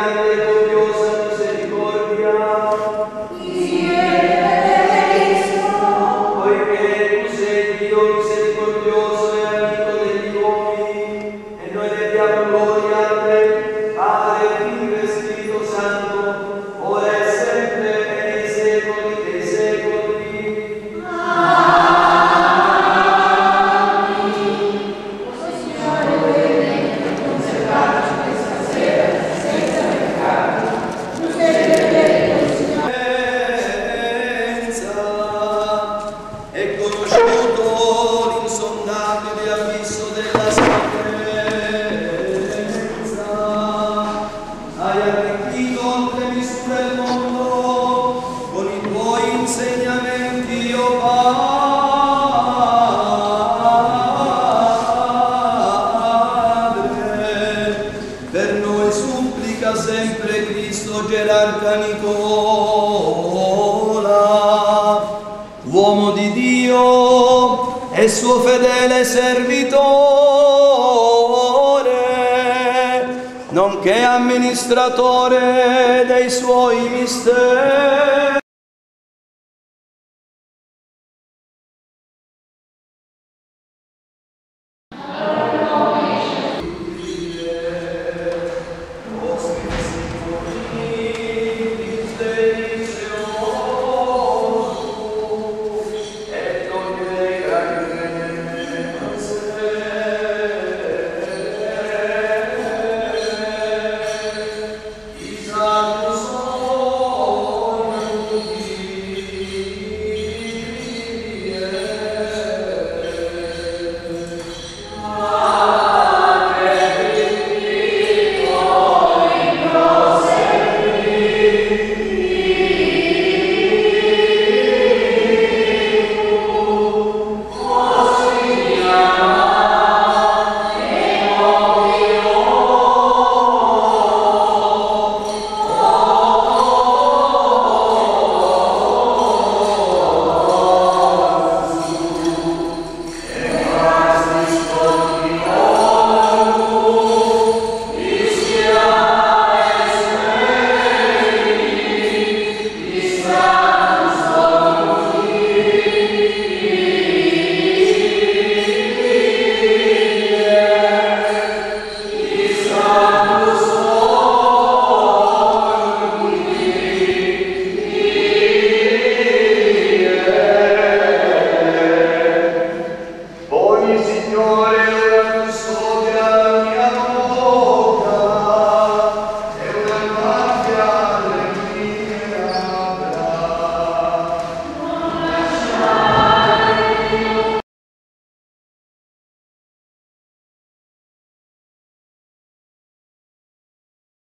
grande e copiosa misericordia, poiché tu sei Dio misericordioso e amico degli uomini, e noi rendiamo gloria a te, Padre, Figlio e Spirito Santo, ora e sempre e nei secoli dei secoli. È conosciuto l'insondabile abisso della sapienza, hai arricchito oltre misura il mondo con i tuoi insegnamenti, o Padre. Per noi supplica sempre Cristo gerarca Nicola, uomo di Dio e suo fedele servitore, nonché amministratore dei suoi misteri.